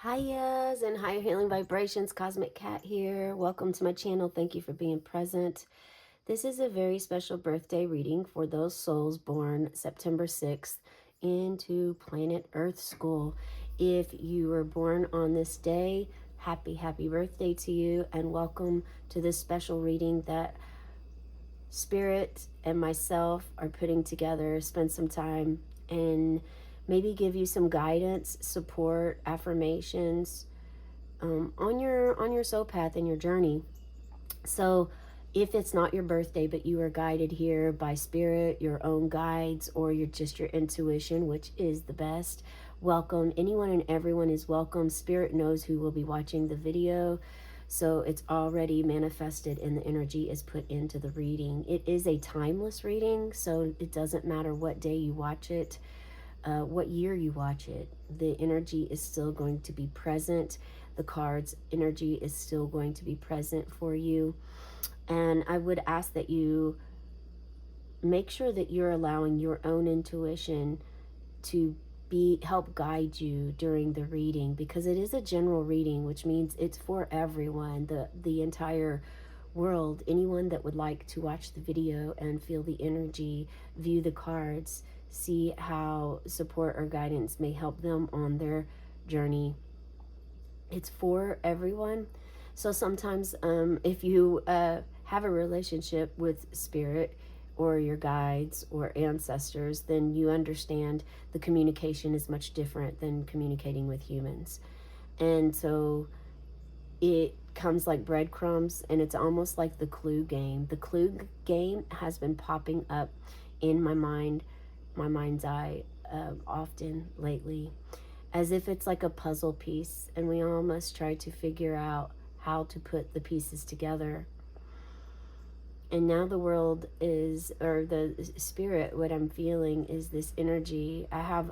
Hiya's and higher healing vibrations. Cosmic Cat here. Welcome to my channel. Thank you for being present. This is a very special birthday reading for those souls born September 6th into planet Earth school. If you were born on this day, happy birthday to you, and welcome to this special reading that Spirit and myself are putting together. Spend some time and maybe give you some guidance, support, affirmations on your soul path and your journey. So if it's not your birthday, but you are guided here by spirit, your own guides, or you're just your intuition, which is the best, welcome. Anyone and everyone is welcome. Spirit knows who will be watching the video. So it's already manifested and the energy is put into the reading. It is a timeless reading, so it doesn't matter what day you watch it, what year you watch it. The energy is still going to be present. The card's energy is still going to be present for you. And I would ask that you make sure that you're allowing your own intuition to help guide you during the reading, because it is a general reading, which means it's for everyone, the entire world. Anyone that would like to watch the video and feel the energy, view the cards, see how support or guidance may help them on their journey. It's for everyone. So sometimes if you have a relationship with spirit or your guides or ancestors, then you understand the communication is much different than communicating with humans. And so it comes like breadcrumbs, and it's almost like the clue game. The clue game has been popping up in my mind's eye often lately, as if it's like a puzzle piece, and we all must try to figure out how to put the pieces together. And now the world is, or the spirit, what I'm feeling is this energy. I have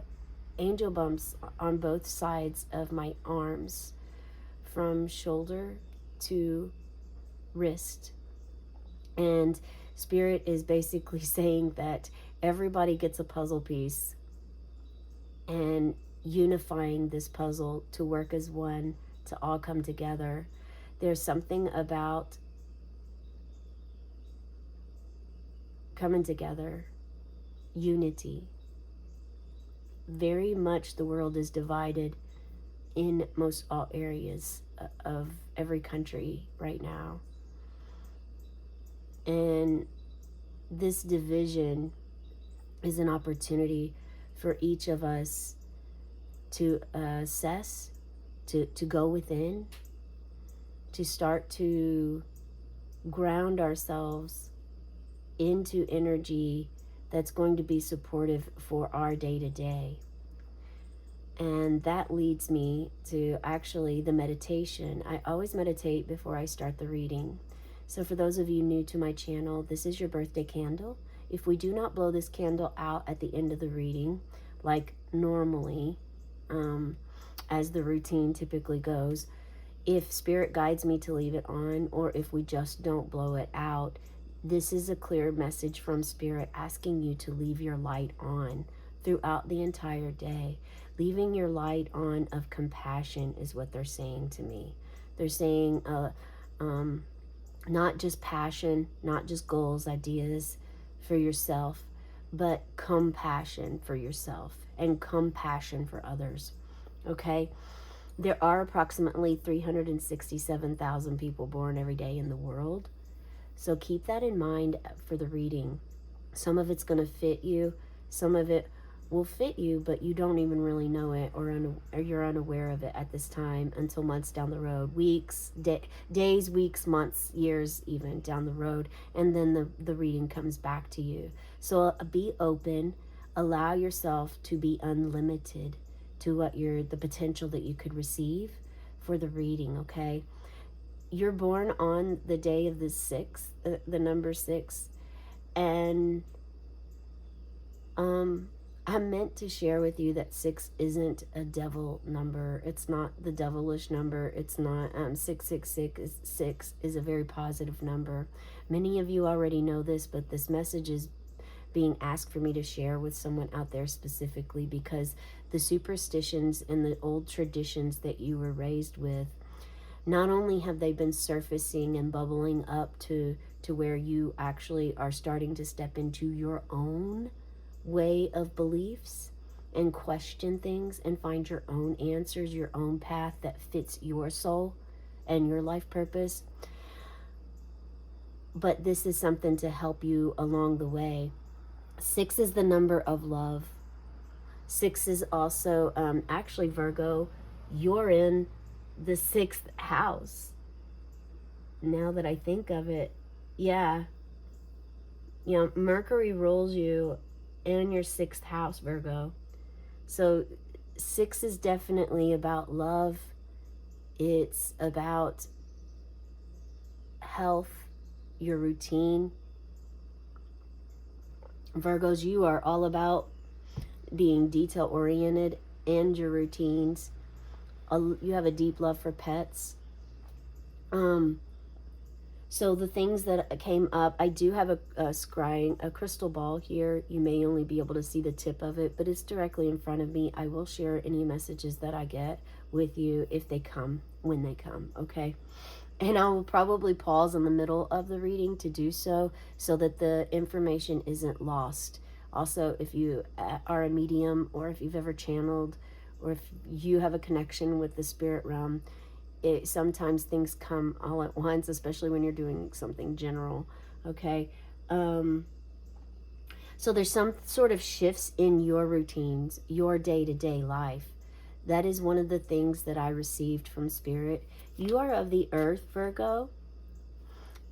angel bumps on both sides of my arms, from shoulder to wrist. And spirit is basically saying that everybody gets a puzzle piece, and unifying this puzzle to work as one, to all come together. There's something about coming together, unity. Very much the world is divided in most all areas of every country right now. And this division is an opportunity for each of us to assess, to go within, to start to ground ourselves into energy that's going to be supportive for our day-to-day. And that leads me to actually the meditation. I always meditate before I start the reading. So for those of you new to my channel, this is your birthday candle. If we do not blow this candle out at the end of the reading, like normally, as the routine typically goes, if spirit guides me to leave it on, or if we just don't blow it out, this is a clear message from spirit asking you to leave your light on throughout the entire day. Leaving your light on of compassion is what they're saying to me. They're saying not just passion, not just goals, ideas for yourself, but compassion for yourself and compassion for others. Okay? There are approximately 367,000 people born every day in the world. So keep that in mind for the reading. Some of it's going to fit you. Some of it will fit you, but you don't even really know it, or you're unaware of it at this time until months down the road, weeks, days, weeks, months, years even down the road, and then the reading comes back to you. So be open, allow yourself to be unlimited to what the potential that you could receive for the reading, okay? You're born on the day of the 6th, the number 6, and I meant to share with you that 6 isn't a devil number. It's not the devilish number. It's not 666. 6 is a very positive number. Many of you already know this, but this message is being asked for me to share with someone out there specifically, because the superstitions and the old traditions that you were raised with, not only have they been surfacing and bubbling up to where you actually are starting to step into your own way of beliefs and question things and find your own answers, your own path that fits your soul and your life purpose. But this is something to help you along the way. 6 is the number of love. 6 is also, actually, Virgo, you're in the 6th house. Now that I think of it, yeah. You know, Mercury rules you in your 6th house, Virgo. So 6 is definitely about love. It's about health, your routine. Virgos, you are all about being detail oriented and your routines. You have a deep love for pets. So the things that came up, I do have a scrying, a crystal ball here. You may only be able to see the tip of it, but it's directly in front of me. I will share any messages that I get with you if they come, when they come, okay? And I will probably pause in the middle of the reading to do so that the information isn't lost. Also, if you are a medium, or if you've ever channeled, or if you have a connection with the spirit realm, sometimes things come all at once, especially when you're doing something general, okay? So there's some sort of shifts in your routines, your day-to-day life. That is one of the things that I received from Spirit. You are of the earth, Virgo.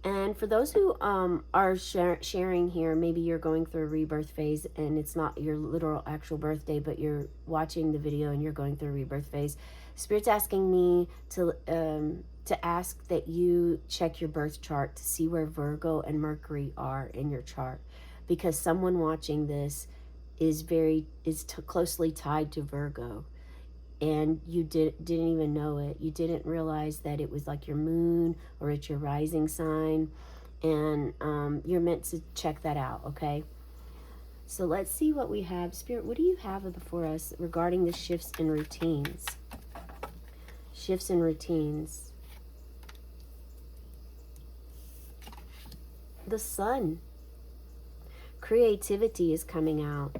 And for those who are sharing here, maybe you're going through a rebirth phase and it's not your literal actual birthday, but you're watching the video and you're going through a rebirth phase. Spirit's asking me to ask that you check your birth chart to see where Virgo and Mercury are in your chart, because someone watching this is closely tied to Virgo. And you didn't even know it. You didn't realize that it was like your moon or it's your rising sign. And you're meant to check that out, okay? So let's see what we have. Spirit, what do you have before us regarding the shifts and routines? Shifts and routines. The sun. Creativity is coming out.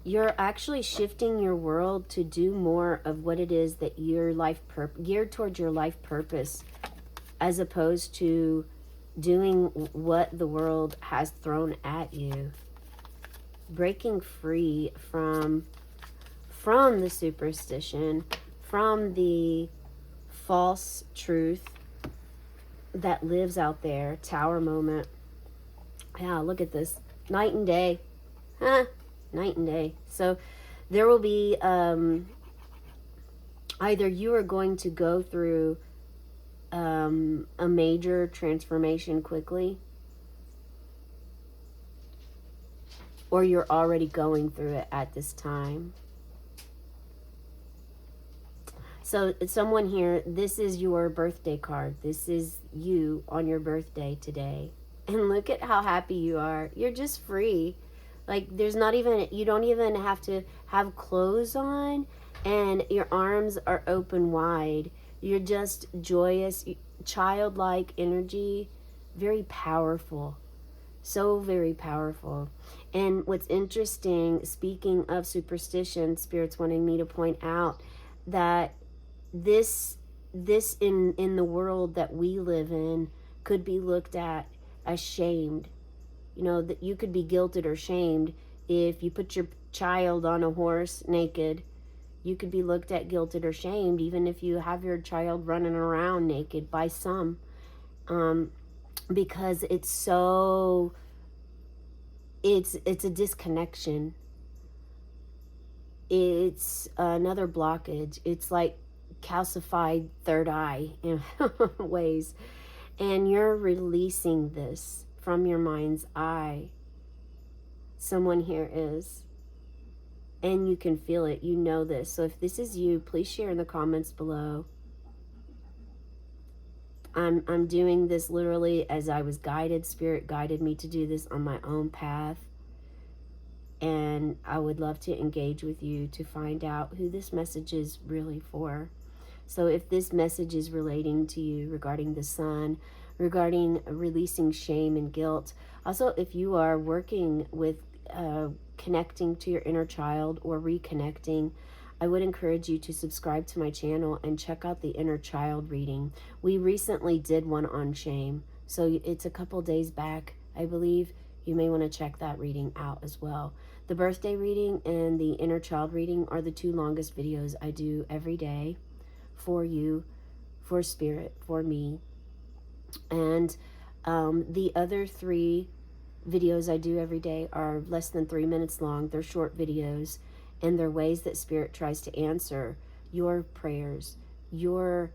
You're actually shifting your world to do more of what it is that your life geared towards your life purpose, as opposed to doing what the world has thrown at you. Breaking free from the superstition, from the false truth that lives out there. Tower moment. Yeah, look at this. Night and day. Huh? Night and day. So there will be either you are going to go through a major transformation quickly, or you're already going through it at this time. So someone here, this is your birthday card. This is you on your birthday today. And look at how happy you are. You're just free. Like, there's not even, you don't even have to have clothes on, and your arms are open wide. You're just joyous, childlike energy, very powerful. So very powerful. And what's interesting, speaking of superstition, Spirit's wanting me to point out that this in the world that we live in could be looked at as shamed. You know, that you could be guilted or shamed if you put your child on a horse naked. You could be looked at, guilted, or shamed, even if you have your child running around naked by some. Because it's so, it's a disconnection. It's another blockage. It's like calcified third eye in ways. And you're releasing this from your mind's eye. Someone here is. And you can feel it. You know this. So if this is you, please share in the comments below. I'm doing this literally as I was guided. Spirit guided me to do this on my own path. And I would love to engage with you to find out who this message is really for. So if this message is relating to you regarding the sun, regarding releasing shame and guilt, also if you are working with connecting to your inner child or reconnecting, I would encourage you to subscribe to my channel and check out the inner child reading. We recently did one on shame, so it's a couple days back, I believe. You may want to check that reading out as well. The birthday reading and the inner child reading are the two longest videos I do every day for you, for spirit, for me. And the other 3 videos I do every day are less than 3 minutes long. They're short videos, and they're ways that spirit tries to answer your prayers, your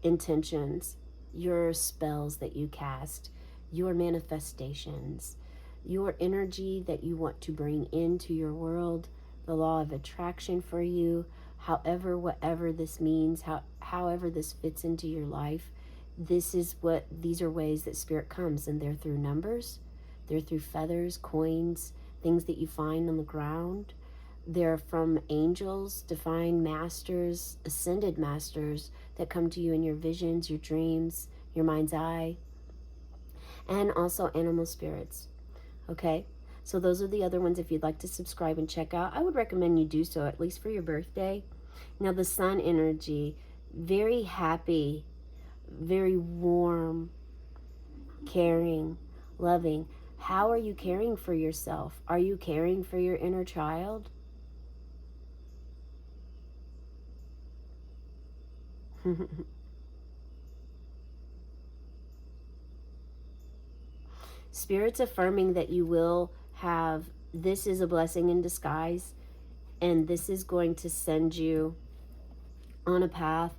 intentions, your spells that you cast, your manifestations, your energy that you want to bring into your world, the law of attraction for you, however, whatever this means, however this fits into your life. These are ways that spirit comes, and they're through numbers, they're through feathers, coins, things that you find on the ground. They're from angels, divine masters, ascended masters that come to you in your visions, your dreams, your mind's eye, and also animal spirits. Okay? So those are the other ones. If you'd like to subscribe and check out, I would recommend you do so, at least for your birthday. Now, the sun energy, very happy, very warm, caring, loving. How are you caring for yourself? Are you caring for your inner child? Spirit's affirming that you will have, this is a blessing in disguise, and this is going to send you on a path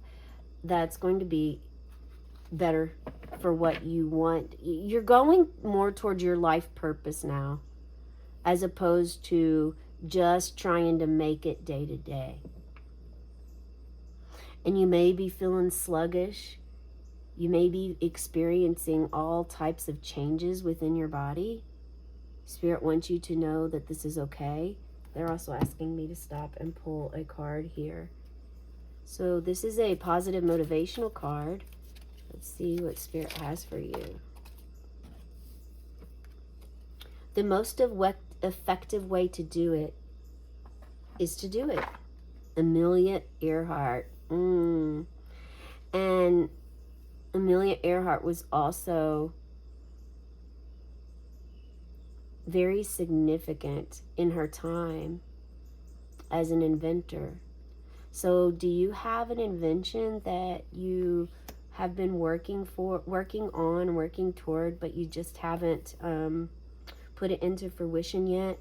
that's going to be better for what you want. You're going more towards your life purpose now, as opposed to just trying to make it day to day. And you may be feeling sluggish. You may be experiencing all types of changes within your body. Spirit wants you to know that this is okay. They're also asking me to stop and pull a card here. So this is a positive motivational card. Let's see what Spirit has for you. The most effective way to do it is to do it. Amelia Earhart. And Amelia Earhart was also very significant in her time as an inventor. So do you have an invention that you have been working toward, but you just haven't put it into fruition yet?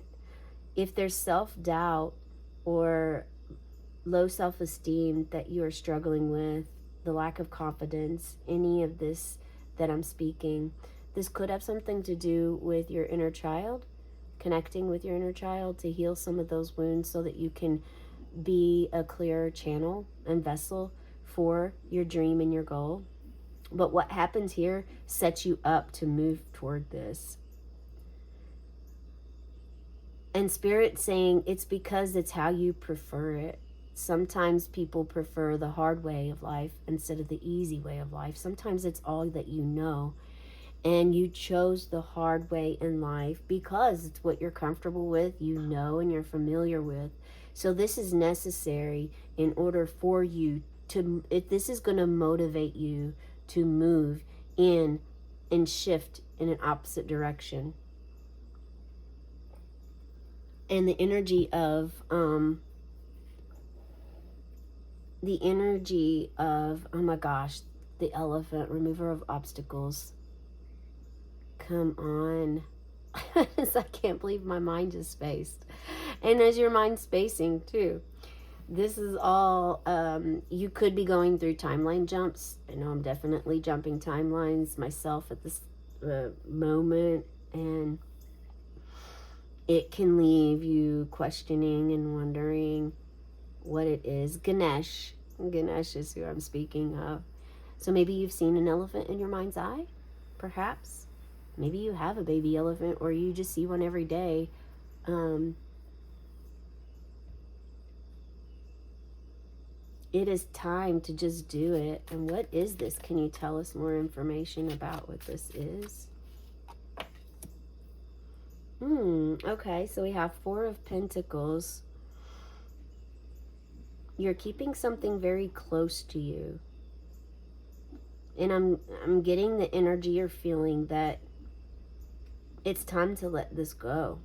If there's self-doubt or low self-esteem that you are struggling with, the lack of confidence, any of this that I'm speaking, this could have something to do with your inner child, connecting with your inner child to heal some of those wounds so that you can be a clearer channel and vessel for your dream and your goal. But what happens here sets you up to move toward this. And Spirit saying it's because it's how you prefer it. Sometimes people prefer the hard way of life instead of the easy way of life. Sometimes it's all that you know. And you chose the hard way in life because it's what you're comfortable with, you know, and you're familiar with. So this is necessary in order for you to, if this is going to motivate you to move in and shift in an opposite direction. And the energy of, oh my gosh, the elephant, remover of obstacles. Come on. I can't believe my mind is spaced. And as your mind's spacing too. This is all, you could be going through timeline jumps. I know I'm definitely jumping timelines myself at this moment. And it can leave you questioning and wondering what it is. Ganesh is who I'm speaking of. So maybe you've seen an elephant in your mind's eye, perhaps. Maybe you have a baby elephant, or you just see one every day. It is time to just do it. And what is this? Can you tell us more information about what this is? Okay, so we have Four of Pentacles. You're keeping something very close to you. And I'm getting the energy you're feeling that it's time to let this go.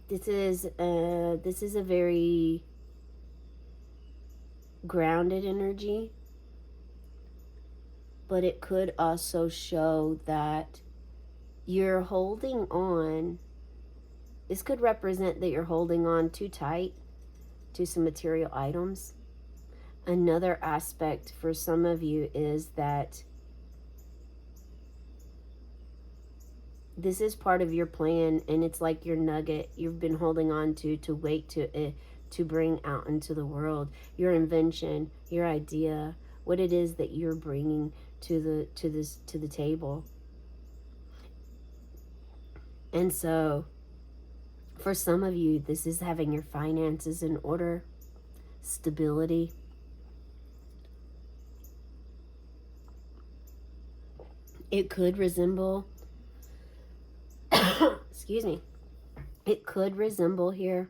This is a very grounded energy, but it could also show that you're holding on. This could represent that you're holding on too tight to some material items. Another aspect for some of you is that this is part of your plan, and it's like your nugget you've been holding on to wait to bring out into the world. Your invention, your idea, what it is that you're bringing to the table. And so for some of you, this is having your finances in order, stability. It could resemble excuse me, it could resemble here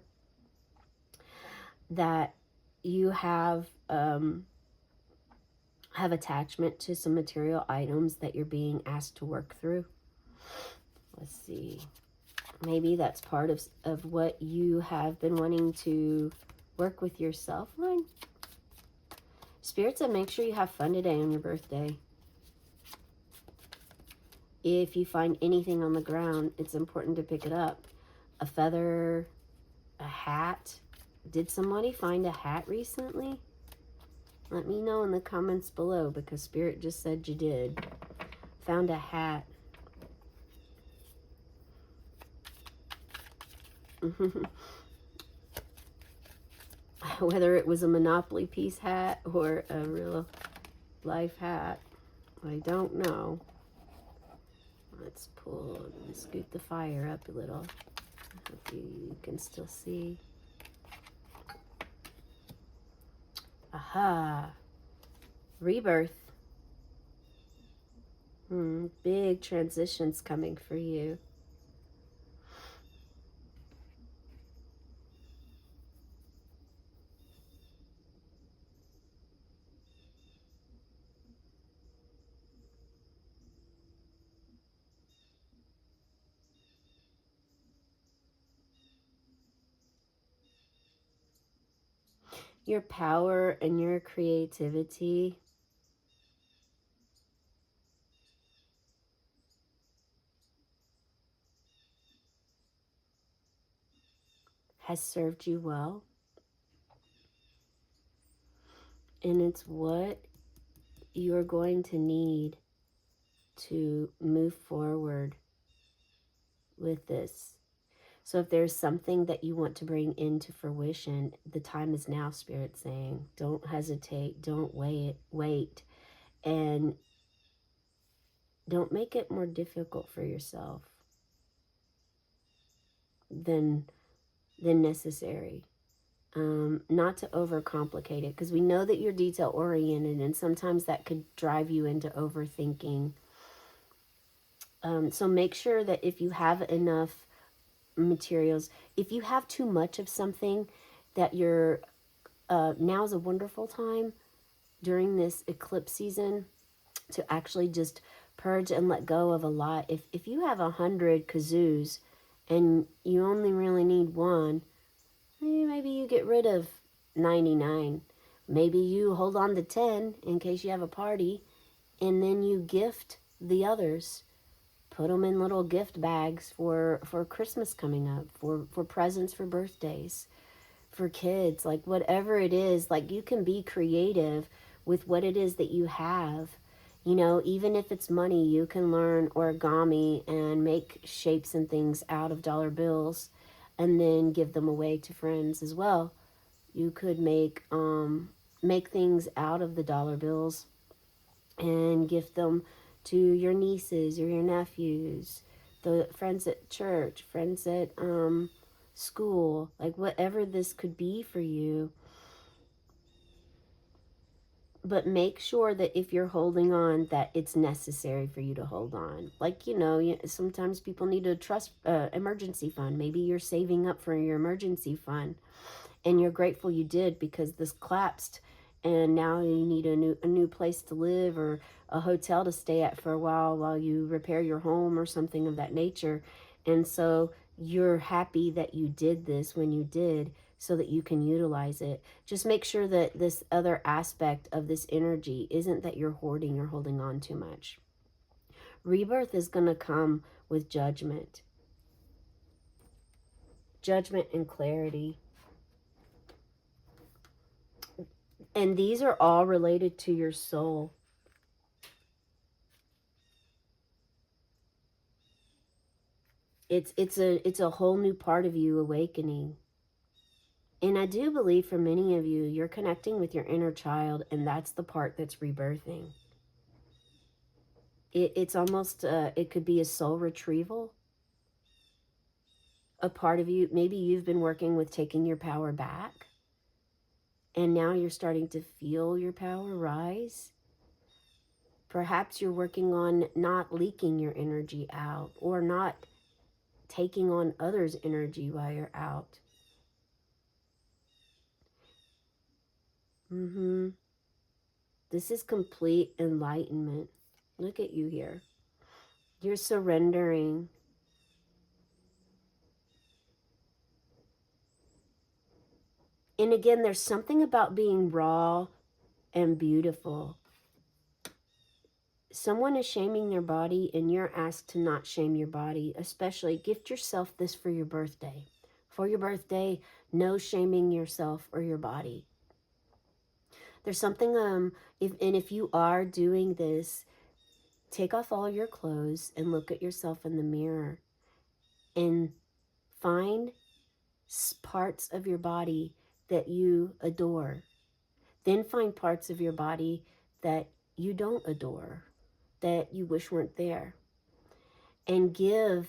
that you have attachment to some material items that you're being asked to work through. Let's see. Maybe that's part of what you have been wanting to work with yourself on. Spirit said make sure you have fun today on your birthday. If you find anything on the ground, it's important to pick it up. A feather, a hat. Did somebody find a hat recently? Let me know in the comments below, because Spirit just said you did. Found a hat. Whether it was a Monopoly piece hat or a real life hat, I don't know. Let's scoot the fire up a little. I hope you can still see. Aha. Rebirth. Big transitions coming for you. Your power and your creativity has served you well. And it's what you're going to need to move forward with this. So if there's something that you want to bring into fruition, the time is now, Spirit's saying. Don't hesitate. Don't wait. And don't make it more difficult for yourself than necessary. Not to overcomplicate it, because we know that you're detail oriented, and sometimes that could drive you into overthinking. So make sure that if you have enough materials, if you have too much of something, that you're now's a wonderful time during this eclipse season to actually just purge and let go of a lot. If you have 100 kazoos and you only really need one, maybe you get rid of 99. Maybe you hold on to 10 in case you have a party, and then you gift the others. Put them in little gift bags for Christmas coming up, for presents for birthdays, for kids, like whatever it is. Like, you can be creative with what it is that you have. You know, even if it's money, you can learn origami and make shapes and things out of dollar bills and then give them away to friends as well. You could make things out of the dollar bills and gift them to your nieces or your nephews, the friends at church, friends at school, like whatever this could be for you. But make sure that if you're holding on, that it's necessary for you to hold on. Like, sometimes people need a trust emergency fund. Maybe you're saving up for your emergency fund and you're grateful you did because this collapsed and now you need a new place to live or a hotel to stay at for a while you repair your home or something of that nature. And so you're happy that you did this when you did so that you can utilize it. Just make sure that this other aspect of this energy isn't that you're hoarding or holding on too much. Rebirth is going to come with judgment and clarity. And these are all related to your soul. It's a whole new part of you awakening. And I do believe for many of you, you're connecting with your inner child, and that's the part that's rebirthing. It's almost, it could be a soul retrieval. A part of you, maybe you've been working with taking your power back, and now you're starting to feel your power rise. Perhaps you're working on not leaking your energy out or not taking on others' energy while you're out. This is complete enlightenment. Look at you here. You're surrendering. And again, there's something about being raw and beautiful. Someone is shaming their body and you're asked to not shame your body. Especially gift yourself this for your birthday. For your birthday, no shaming yourself or your body. There's something, if you are doing this, take off all your clothes and look at yourself in the mirror and find parts of your body that you adore. Then find parts of your body that you don't adore, that you wish weren't there. And give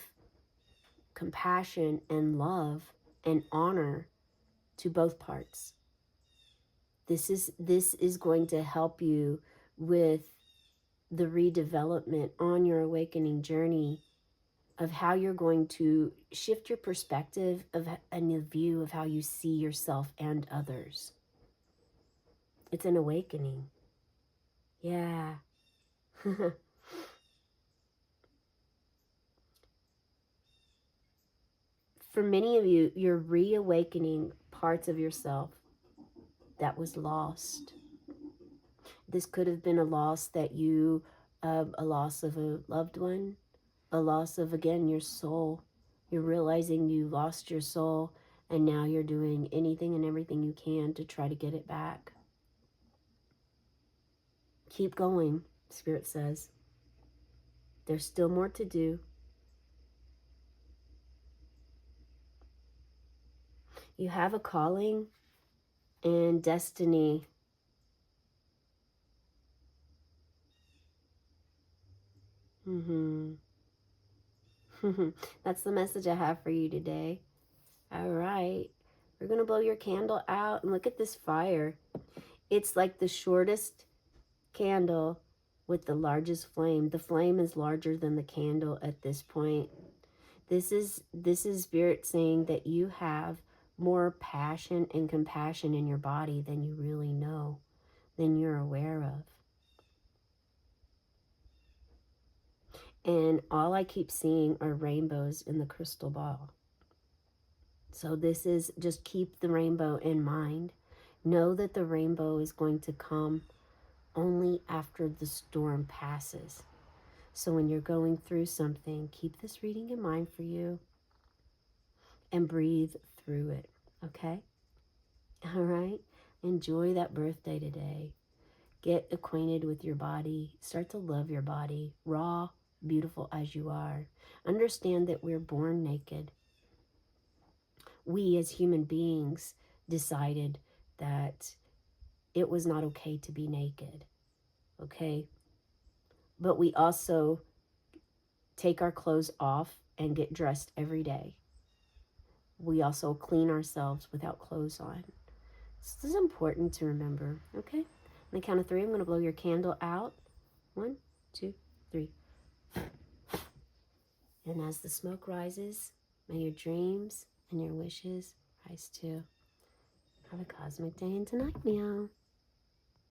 compassion and love and honor to both parts. This is going to help you with the redevelopment on your awakening journey of how you're going to shift your perspective and the view of how you see yourself and others. It's an awakening. Yeah. For many of you, you're reawakening parts of yourself that was lost. This could have been a loss a loss of a loved one, a loss of, again, your soul. You're realizing you lost your soul, and now you're doing anything and everything you can to try to get it back. Keep going, Spirit says. There's still more to do. You have a calling and destiny. That's the message I have for you today. All right. We're going to blow your candle out and look at this fire. It's like the shortest candle with the largest flame. The flame is larger than the candle at this point. This is Spirit saying that you have more passion and compassion in your body than you really know, than you're aware of. And all I keep seeing are rainbows in the crystal ball. So this is, just keep the rainbow in mind. Know that the rainbow is going to come only after the storm passes. So when you're going through something, keep this reading in mind for you and breathe through it, okay? All right? Enjoy that birthday today. Get acquainted with your body. Start to love your body, raw, beautiful as you are. Understand that we're born naked. We as human beings decided that it was not okay to be naked, okay? but we also take our clothes off and get dressed every day. We also clean ourselves without clothes on. This is important to remember, okay? On the count of 3, I'm going to blow your candle out. 1, 2, 3. And as the smoke rises, may your dreams and your wishes rise too. Have a cosmic day and tonight, meow.